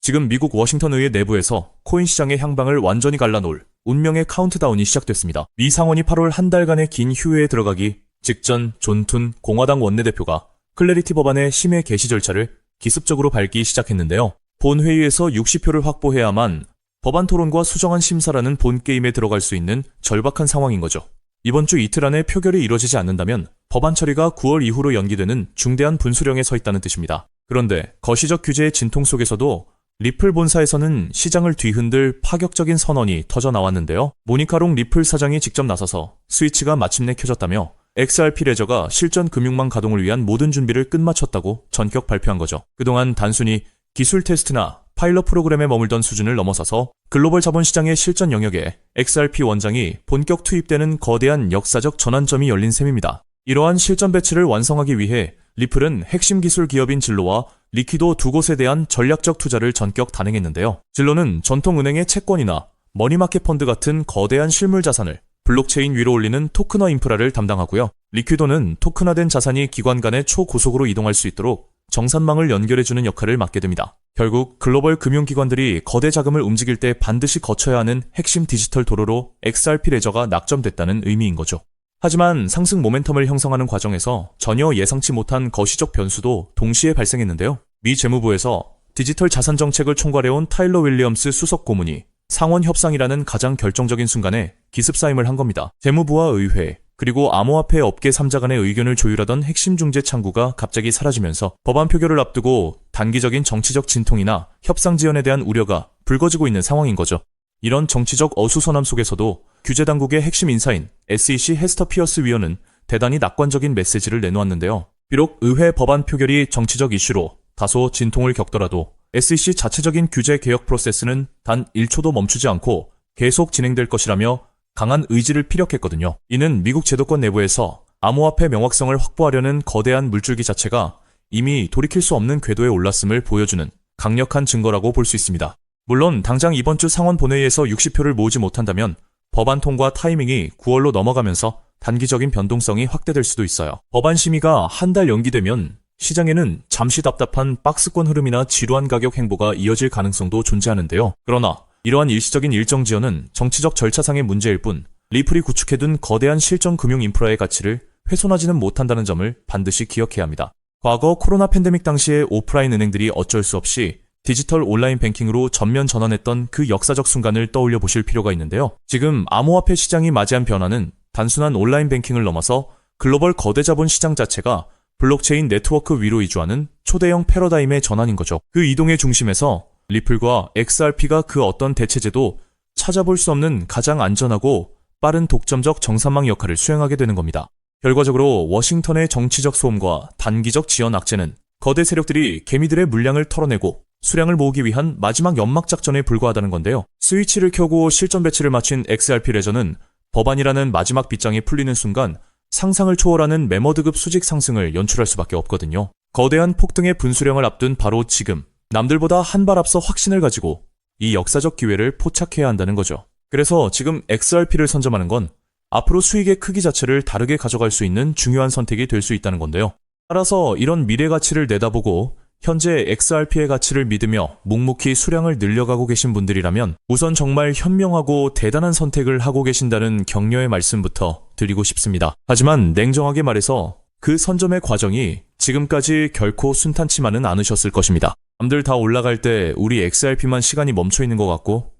지금 미국 워싱턴 의회 내부에서 코인 시장의 향방을 완전히 갈라놓을 운명의 카운트다운이 시작됐습니다. 미 상원이 8월 한 달간의 긴 휴회에 들어가기 직전 존 툰 공화당 원내대표가 클래리티 법안의 심의 개시 절차를 기습적으로 밟기 시작했는데요. 본회의에서 60표를 확보해야만 법안 토론과 수정안 심사라는 본게임에 들어갈 수 있는 절박한 상황인 거죠. 이번 주 이틀 안에 표결이 이뤄지지 않는다면 법안 처리가 9월 이후로 연기되는 중대한 분수령에 서 있다는 뜻입니다. 그런데 거시적 규제의 진통 속에서도 리플 본사에서는 시장을 뒤흔들 파격적인 선언이 터져 나왔는데요. 모니카 롱 리플 사장이 직접 나서서 스위치가 마침내 켜졌다며 XRP 레저가 실전 금융망 가동을 위한 모든 준비를 끝마쳤다고 전격 발표한 거죠. 그동안 단순히 기술 테스트나 파일럿 프로그램에 머물던 수준을 넘어서서 글로벌 자본시장의 실전 영역에 XRP 원장이 본격 투입되는 거대한 역사적 전환점이 열린 셈입니다. 이러한 실전 배치를 완성하기 위해 리플은 핵심 기술 기업인 진로와 리퀴도 두 곳에 대한 전략적 투자를 전격 단행했는데요. 진로는 전통은행의 채권이나 머니마켓 펀드 같은 거대한 실물 자산을 블록체인 위로 올리는 토크너 인프라를 담당하고요. 리퀴도는 토큰화된 자산이 기관 간에 초고속으로 이동할 수 있도록 정산망을 연결해주는 역할을 맡게 됩니다. 결국 글로벌 금융기관들이 거대 자금을 움직일 때 반드시 거쳐야 하는 핵심 디지털 도로로 XRP 레저가 낙점됐다는 의미인 거죠. 하지만 상승 모멘텀을 형성하는 과정에서 전혀 예상치 못한 거시적 변수도 동시에 발생했는데요. 미 재무부에서 디지털 자산 정책을 총괄해온 타일러 윌리엄스 수석 고문이 상원 협상이라는 가장 결정적인 순간에 기습사임을 한 겁니다. 재무부와 의회, 그리고 암호화폐 업계 3자 간의 의견을 조율하던 핵심 중재 창구가 갑자기 사라지면서 법안 표결을 앞두고 단기적인 정치적 진통이나 협상 지연에 대한 우려가 불거지고 있는 상황인 거죠. 이런 정치적 어수선함 속에서도 규제 당국의 핵심 인사인 SEC 헤스터 피어스 위원은 대단히 낙관적인 메시지를 내놓았는데요. 비록 의회 법안 표결이 정치적 이슈로 다소 진통을 겪더라도 SEC 자체적인 규제 개혁 프로세스는 단 1초도 멈추지 않고 계속 진행될 것이라며 강한 의지를 피력했거든요. 이는 미국 제도권 내부에서 암호화폐 명확성을 확보하려는 거대한 물줄기 자체가 이미 돌이킬 수 없는 궤도에 올랐음을 보여주는 강력한 증거라고 볼 수 있습니다. 물론 당장 이번 주 상원 본회의에서 60표를 모으지 못한다면 법안 통과 타이밍이 9월로 넘어가면서 단기적인 변동성이 확대될 수도 있어요. 법안 심의가 한 달 연기되면 시장에는 잠시 답답한 박스권 흐름이나 지루한 가격 행보가 이어질 가능성도 존재하는데요. 그러나 이러한 일시적인 일정 지연은 정치적 절차상의 문제일 뿐 리플이 구축해둔 거대한 실전 금융 인프라의 가치를 훼손하지는 못한다는 점을 반드시 기억해야 합니다. 과거 코로나 팬데믹 당시에 오프라인 은행들이 어쩔 수 없이 디지털 온라인 뱅킹으로 전면 전환했던 그 역사적 순간을 떠올려 보실 필요가 있는데요. 지금 암호화폐 시장이 맞이한 변화는 단순한 온라인 뱅킹을 넘어서 글로벌 거대 자본 시장 자체가 블록체인 네트워크 위로 이주하는 초대형 패러다임의 전환인 거죠. 그 이동의 중심에서 리플과 XRP가 그 어떤 대체제도 찾아볼 수 없는 가장 안전하고 빠른 독점적 정산망 역할을 수행하게 되는 겁니다. 결과적으로 워싱턴의 정치적 소음과 단기적 지연 악재는 거대 세력들이 개미들의 물량을 털어내고 수량을 모으기 위한 마지막 연막 작전에 불과하다는 건데요. 스위치를 켜고 실전 배치를 마친 XRP 레저는 법안이라는 마지막 빗장이 풀리는 순간 상상을 초월하는 매머드급 수직 상승을 연출할 수밖에 없거든요. 거대한 폭등의 분수령을 앞둔 바로 지금 남들보다 한 발 앞서 확신을 가지고 이 역사적 기회를 포착해야 한다는 거죠. 그래서 지금 XRP를 선점하는 건 앞으로 수익의 크기 자체를 다르게 가져갈 수 있는 중요한 선택이 될 수 있다는 건데요. 따라서 이런 미래 가치를 내다보고 현재 XRP의 가치를 믿으며 묵묵히 수량을 늘려가고 계신 분들이라면 우선 정말 현명하고 대단한 선택을 하고 계신다는 격려의 말씀부터 드리고 싶습니다. 하지만 냉정하게 말해서 그 선점의 과정이 지금까지 결코 순탄치만은 않으셨을 것입니다. 남들 다 올라갈 때 우리 XRP만 시간이 멈춰있는 것 같고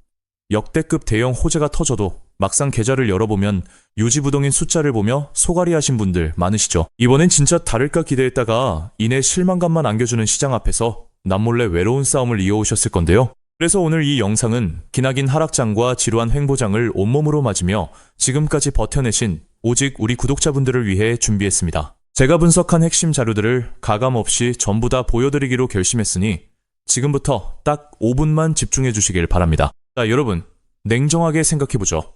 역대급 대형 호재가 터져도 막상 계좌를 열어보면 유지부동인 숫자를 보며 소갈이 하신 분들 많으시죠. 이번엔 진짜 다를까 기대했다가 이내 실망감만 안겨주는 시장 앞에서 남몰래 외로운 싸움을 이어오셨을 건데요. 그래서 오늘 이 영상은 기나긴 하락장과 지루한 횡보장을 온몸으로 맞으며 지금까지 버텨내신 오직 우리 구독자분들을 위해 준비했습니다. 제가 분석한 핵심 자료들을 가감없이 전부 다 보여드리기로 결심했으니 지금부터 딱 5분만 집중해 주시길 바랍니다. 자, 여러분, 냉정하게 생각해보죠.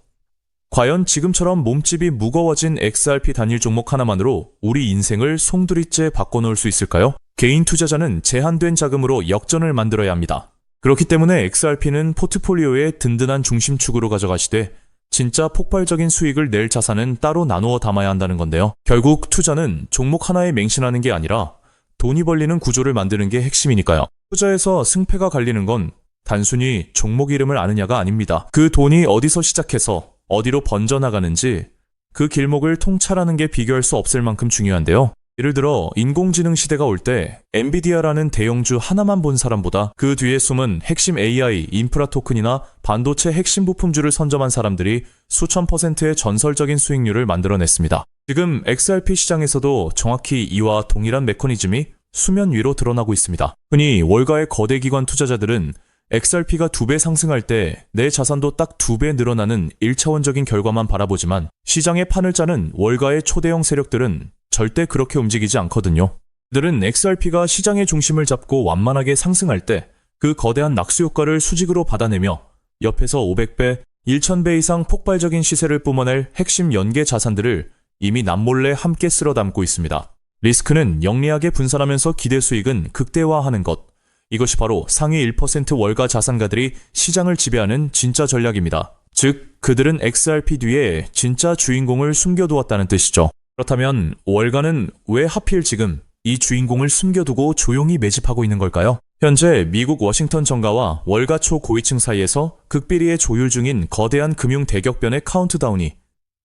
과연 지금처럼 몸집이 무거워진 XRP 단일 종목 하나만으로 우리 인생을 송두리째 바꿔놓을 수 있을까요? 개인 투자자는 제한된 자금으로 역전을 만들어야 합니다. 그렇기 때문에 XRP는 포트폴리오의 든든한 중심축으로 가져가시되 진짜 폭발적인 수익을 낼 자산은 따로 나누어 담아야 한다는 건데요. 결국 투자는 종목 하나에 맹신하는 게 아니라 돈이 벌리는 구조를 만드는 게 핵심이니까요. 투자에서 승패가 갈리는 건 단순히 종목 이름을 아느냐가 아닙니다. 그 돈이 어디서 시작해서 어디로 번져나가는지 그 길목을 통찰하는 게 비교할 수 없을 만큼 중요한데요. 예를 들어 인공지능 시대가 올 때 엔비디아라는 대형주 하나만 본 사람보다 그 뒤에 숨은 핵심 AI, 인프라 토큰이나 반도체 핵심 부품주를 선점한 사람들이 수천 %의 전설적인 수익률을 만들어냈습니다. 지금 XRP 시장에서도 정확히 이와 동일한 메커니즘이 수면 위로 드러나고 있습니다. 흔히 월가의 거대 기관 투자자들은 XRP가 2배 상승할 때 내 자산도 딱 2배 늘어나는 1차원적인 결과만 바라보지만 시장의 판을 짜는 월가의 초대형 세력들은 절대 그렇게 움직이지 않거든요. 그들은 XRP가 시장의 중심을 잡고 완만하게 상승할 때 그 거대한 낙수 효과를 수직으로 받아내며 옆에서 500배, 1000배 이상 폭발적인 시세를 뿜어낼 핵심 연계 자산들을 이미 남몰래 함께 쓸어 담고 있습니다. 리스크는 영리하게 분산하면서 기대 수익은 극대화하는 것. 이것이 바로 상위 1% 월가 자산가들이 시장을 지배하는 진짜 전략입니다. 즉, 그들은 XRP 뒤에 진짜 주인공을 숨겨두었다는 뜻이죠. 그렇다면 월가는 왜 하필 지금 이 주인공을 숨겨두고 조용히 매집하고 있는 걸까요? 현재 미국 워싱턴 정가와 월가 초 고위층 사이에서 극비리에 조율 중인 거대한 금융 대격변의 카운트다운이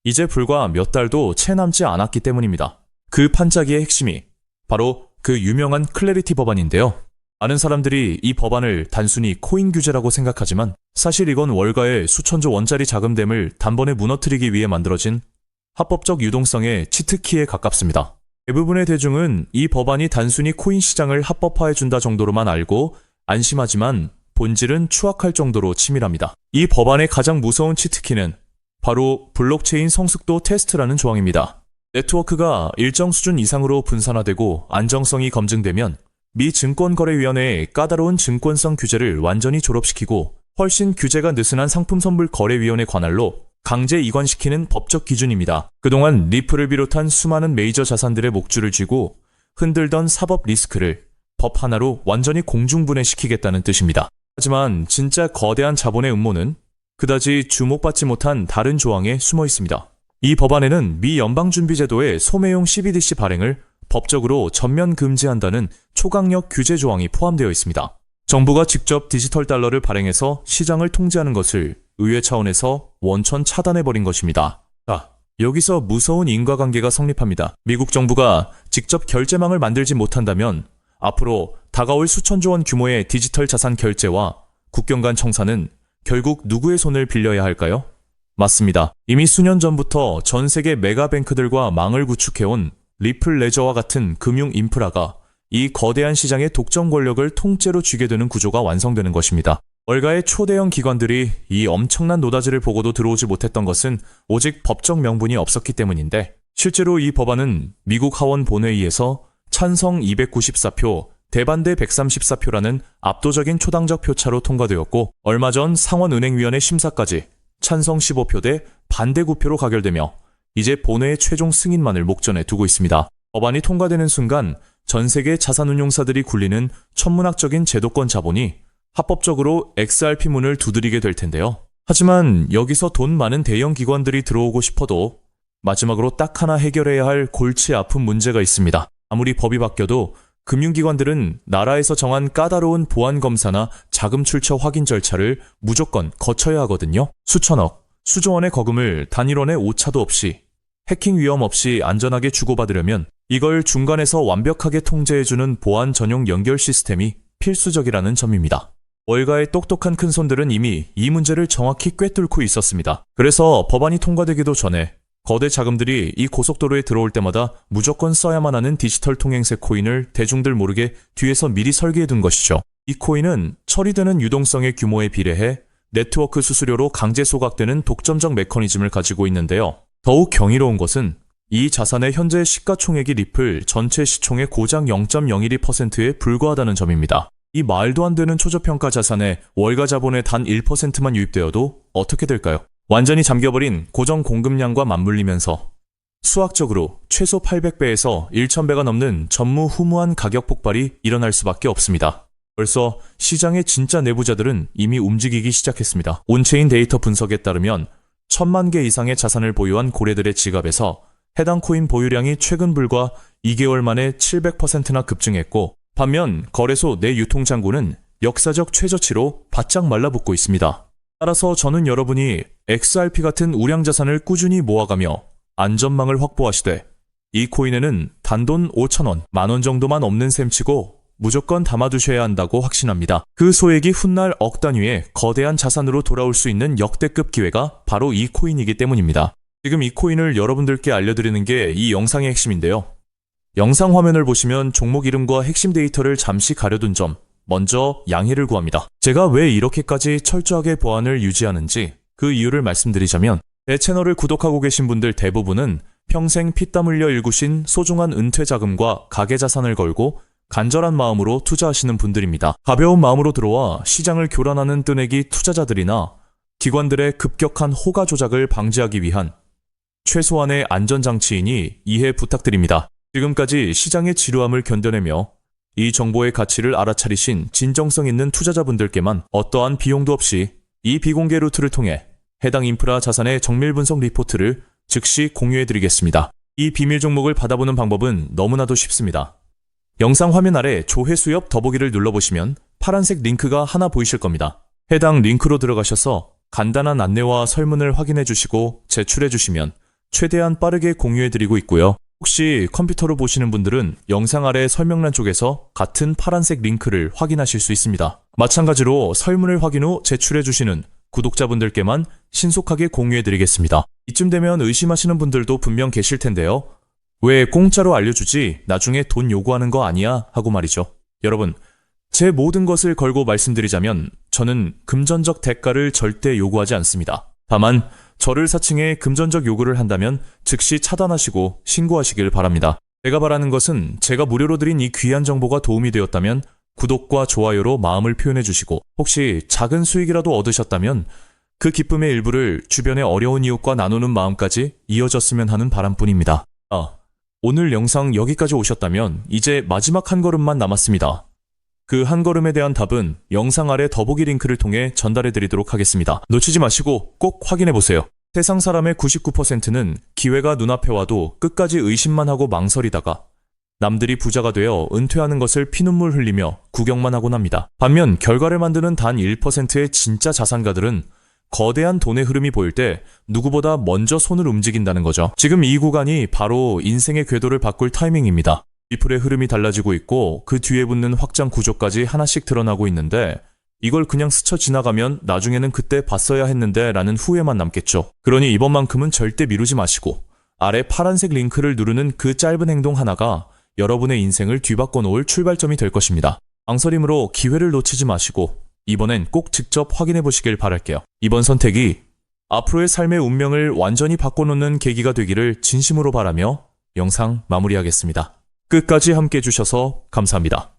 이제 불과 몇 달도 채 남지 않았기 때문입니다. 그 판짜기의 핵심이 바로 그 유명한 클래리티 법안인데요. 많은 사람들이 이 법안을 단순히 코인 규제라고 생각하지만 사실 이건 월가의 수천조 원짜리 자금댐을 단번에 무너뜨리기 위해 만들어진 합법적 유동성의 치트키에 가깝습니다. 대부분의 대중은 이 법안이 단순히 코인 시장을 합법화해준다 정도로만 알고 안심하지만 본질은 추악할 정도로 치밀합니다. 이 법안의 가장 무서운 치트키는 바로 블록체인 성숙도 테스트라는 조항입니다. 네트워크가 일정 수준 이상으로 분산화되고 안정성이 검증되면 미 증권거래위원회의 까다로운 증권성 규제를 완전히 졸업시키고 훨씬 규제가 느슨한 상품선불거래위원회 관할로 강제 이관시키는 법적 기준입니다. 그동안 리플을 비롯한 수많은 메이저 자산들의 목줄을 쥐고 흔들던 사법 리스크를 법 하나로 완전히 공중분해시키겠다는 뜻입니다. 하지만 진짜 거대한 자본의 음모는 그다지 주목받지 못한 다른 조항에 숨어 있습니다. 이 법안에는 미 연방준비제도의 소매용 CBDC 발행을 법적으로 전면 금지한다는 초강력 규제 조항이 포함되어 있습니다. 정부가 직접 디지털 달러를 발행해서 시장을 통제하는 것을 의회 차원에서 원천 차단해버린 것입니다. 자, 여기서 무서운 인과관계가 성립합니다. 미국 정부가 직접 결제망을 만들지 못한다면 앞으로 다가올 수천조 원 규모의 디지털 자산 결제와 국경 간 청산은 결국 누구의 손을 빌려야 할까요? 맞습니다. 이미 수년 전부터 전 세계 메가뱅크들과 망을 구축해온 리플 레저와 같은 금융 인프라가 이 거대한 시장의 독점 권력을 통째로 쥐게 되는 구조가 완성되는 것입니다. 월가의 초대형 기관들이 이 엄청난 노다지를 보고도 들어오지 못했던 것은 오직 법적 명분이 없었기 때문인데 실제로 이 법안은 미국 하원 본회의에서 찬성 294표, 대반대 134표라는 압도적인 초당적 표차로 통과되었고 얼마 전 상원은행위원회 심사까지 찬성 15표 대 반대 9표로 가결되며 이제 본회의 최종 승인만을 목전에 두고 있습니다. 법안이 통과되는 순간 전 세계 자산운용사들이 굴리는 천문학적인 제도권 자본이 합법적으로 XRP 문을 두드리게 될 텐데요. 하지만 여기서 돈 많은 대형 기관들이 들어오고 싶어도 마지막으로 딱 하나 해결해야 할 골치 아픈 문제가 있습니다. 아무리 법이 바뀌어도 금융기관들은 나라에서 정한 까다로운 보안 검사나 자금 출처 확인 절차를 무조건 거쳐야 하거든요. 수천억, 수조 원의 거금을 단일원의 오차도 없이 해킹 위험 없이 안전하게 주고받으려면 이걸 중간에서 완벽하게 통제해주는 보안 전용 연결 시스템이 필수적이라는 점입니다. 월가의 똑똑한 큰손들은 이미 이 문제를 정확히 꿰뚫고 있었습니다. 그래서 법안이 통과되기도 전에 거대 자금들이 이 고속도로에 들어올 때마다 무조건 써야만 하는 디지털 통행세 코인을 대중들 모르게 뒤에서 미리 설계해둔 것이죠. 이 코인은 처리되는 유동성의 규모에 비례해 네트워크 수수료로 강제 소각되는 독점적 메커니즘을 가지고 있는데요. 더욱 경이로운 것은 이 자산의 현재 시가총액이 리플 전체 시총의 고작 0.012%에 불과하다는 점입니다. 이 말도 안 되는 초저평가 자산에 월가 자본의 단 1%만 유입되어도 어떻게 될까요? 완전히 잠겨버린 고정 공급량과 맞물리면서 수학적으로 최소 800배에서 1000배가 넘는 전무후무한 가격 폭발이 일어날 수밖에 없습니다. 벌써 시장의 진짜 내부자들은 이미 움직이기 시작했습니다. 온체인 데이터 분석에 따르면 1000만 개 이상의 자산을 보유한 고래들의 지갑에서 해당 코인 보유량이 최근 불과 2개월 만에 700%나 급증했고 반면 거래소 내 유통장고는 역사적 최저치로 바짝 말라붙고 있습니다. 따라서 저는 여러분이 XRP 같은 우량자산을 꾸준히 모아가며 안전망을 확보하시되 이 코인에는 단돈 5,000원, 만원 정도만 없는 셈치고 무조건 담아두셔야 한다고 확신합니다. 그 소액이 훗날 억 단위의 거대한 자산으로 돌아올 수 있는 역대급 기회가 바로 이 코인이기 때문입니다. 지금 이 코인을 여러분들께 알려드리는 게 이 영상의 핵심인데요. 영상 화면을 보시면 종목 이름과 핵심 데이터를 잠시 가려둔 점, 먼저 양해를 구합니다. 제가 왜 이렇게까지 철저하게 보안을 유지하는지 그 이유를 말씀드리자면 제 채널을 구독하고 계신 분들 대부분은 평생 피땀 흘려 일구신 소중한 은퇴 자금과 가계 자산을 걸고 간절한 마음으로 투자하시는 분들입니다. 가벼운 마음으로 들어와 시장을 교란하는 뜨내기 투자자들이나 기관들의 급격한 호가 조작을 방지하기 위한 최소한의 안전장치이니 이해 부탁드립니다. 지금까지 시장의 지루함을 견뎌내며 이 정보의 가치를 알아차리신 진정성 있는 투자자분들께만 어떠한 비용도 없이 이 비공개 루트를 통해 해당 인프라 자산의 정밀 분석 리포트를 즉시 공유해드리겠습니다. 이 비밀 종목을 받아보는 방법은 너무나도 쉽습니다. 영상 화면 아래 조회수 옆 더보기를 눌러보시면 파란색 링크가 하나 보이실 겁니다. 해당 링크로 들어가셔서 간단한 안내와 설문을 확인해 주시고 제출해 주시면 최대한 빠르게 공유해드리고 있고요. 혹시 컴퓨터로 보시는 분들은 영상 아래 설명란 쪽에서 같은 파란색 링크를 확인하실 수 있습니다. 마찬가지로 설문을 확인 후 제출해 주시는 구독자분들께만 신속하게 공유해드리겠습니다. 이쯤 되면 의심하시는 분들도 분명 계실 텐데요. 왜 공짜로 알려주지 나중에 돈 요구하는 거 아니야? 하고 말이죠. 여러분, 제 모든 것을 걸고 말씀드리자면 저는 금전적 대가를 절대 요구하지 않습니다. 다만 저를 사칭해 금전적 요구를 한다면 즉시 차단하시고 신고하시길 바랍니다. 제가 바라는 것은 제가 무료로 드린 이 귀한 정보가 도움이 되었다면 구독과 좋아요로 마음을 표현해 주시고 혹시 작은 수익이라도 얻으셨다면 그 기쁨의 일부를 주변의 어려운 이웃과 나누는 마음까지 이어졌으면 하는 바람뿐입니다. 오늘 영상 여기까지 오셨다면 이제 마지막 한 걸음만 남았습니다. 그 한 걸음에 대한 답은 영상 아래 더보기 링크를 통해 전달해 드리도록 하겠습니다. 놓치지 마시고 꼭 확인해 보세요. 세상 사람의 99%는 기회가 눈앞에 와도 끝까지 의심만 하고 망설이다가 남들이 부자가 되어 은퇴하는 것을 피눈물 흘리며 구경만 하곤 합니다. 반면 결과를 만드는 단 1%의 진짜 자산가들은 거대한 돈의 흐름이 보일 때 누구보다 먼저 손을 움직인다는 거죠. 지금 이 구간이 바로 인생의 궤도를 바꿀 타이밍입니다. 리플의 흐름이 달라지고 있고 그 뒤에 붙는 확장 구조까지 하나씩 드러나고 있는데 이걸 그냥 스쳐 지나가면 나중에는 그때 봤어야 했는데 라는 후회만 남겠죠. 그러니 이번만큼은 절대 미루지 마시고 아래 파란색 링크를 누르는 그 짧은 행동 하나가 여러분의 인생을 뒤바꿔 놓을 출발점이 될 것입니다. 망설임으로 기회를 놓치지 마시고 이번엔 꼭 직접 확인해 보시길 바랄게요. 이번 선택이 앞으로의 삶의 운명을 완전히 바꿔놓는 계기가 되기를 진심으로 바라며 영상 마무리하겠습니다. 끝까지 함께 해주셔서 감사합니다.